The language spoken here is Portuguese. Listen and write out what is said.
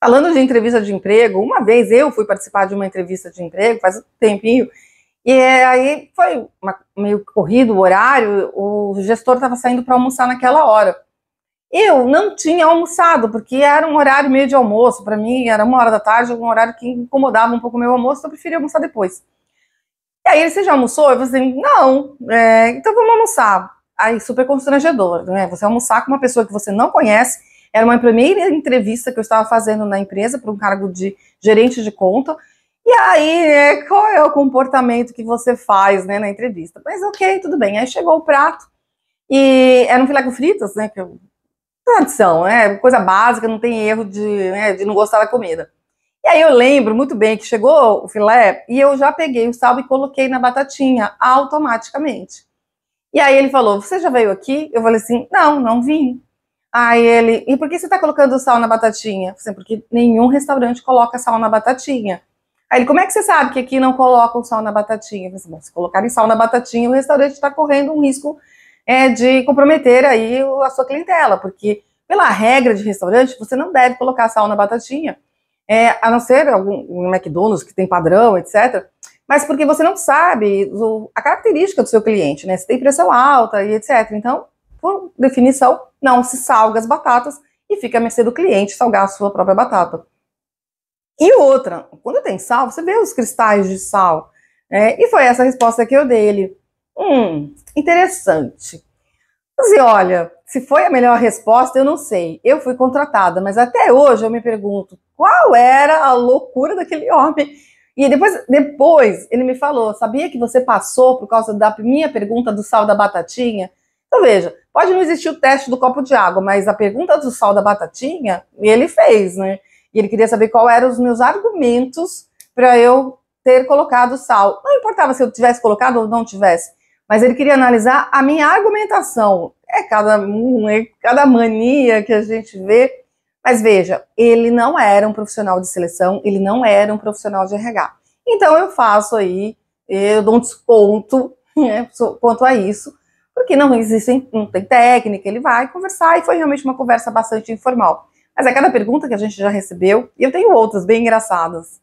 Falando de entrevista de emprego, uma vez eu fui participar de uma entrevista de emprego, faz um tempinho, e aí foi meio corrido o horário, o gestor estava saindo para almoçar naquela hora. Eu não tinha almoçado, porque era um horário meio de almoço, para mim era 1 hora da tarde, um horário que incomodava um pouco o meu almoço, então eu preferia almoçar depois. E aí ele, você já almoçou? Eu falei assim, não, então vamos almoçar. Aí super constrangedor, né? Você almoçar com uma pessoa que você não conhece. Era uma primeira entrevista que eu estava fazendo na empresa para um cargo de gerente de conta. E aí, qual é o comportamento que você faz, né, na entrevista? Mas ok, tudo bem. Aí chegou o prato e era um filé com fritas, né, que é tradição, né, coisa básica, não tem erro de não gostar da comida. E aí eu lembro muito bem que chegou o filé e eu já peguei o sal e coloquei na batatinha automaticamente. E aí ele falou, você já veio aqui? Eu falei assim, não, não vim. Aí ele, e por que você tá colocando sal na batatinha? Assim, porque nenhum restaurante coloca sal na batatinha. Aí ele, como é que você sabe que aqui não colocam sal na batatinha? Eu falei assim, bom, se colocarem sal na batatinha, o restaurante está correndo um risco de comprometer aí a sua clientela, porque pela regra de restaurante, você não deve colocar sal na batatinha, a não ser um McDonald's que tem padrão, etc., mas porque você não sabe a característica do seu cliente, né? Se tem pressão alta e etc. Então, por definição, não se salga as batatas e fica a mercê do cliente salgar a sua própria batata. E outra, quando tem sal, você vê os cristais de sal. E foi essa a resposta que eu dei. Ele, interessante. Mas, olha, se foi a melhor resposta, eu não sei. Eu fui contratada, mas até hoje eu me pergunto qual era a loucura daquele homem. E depois ele me falou, sabia que você passou por causa da minha pergunta do sal da batatinha? Então veja, pode não existir o teste do copo de água, mas a pergunta do sal da batatinha, ele fez, né? E ele queria saber qual eram os meus argumentos para eu ter colocado sal. Não importava se eu tivesse colocado ou não tivesse, mas ele queria analisar a minha argumentação. É cada mania que a gente vê. Mas veja, ele não era um profissional de seleção, ele não era um profissional de RH. Então eu faço aí, eu dou um desconto, né, quanto a isso, porque não tem técnica, ele vai conversar, e foi realmente uma conversa bastante informal. Mas é cada pergunta que a gente já recebeu, e eu tenho outras bem engraçadas.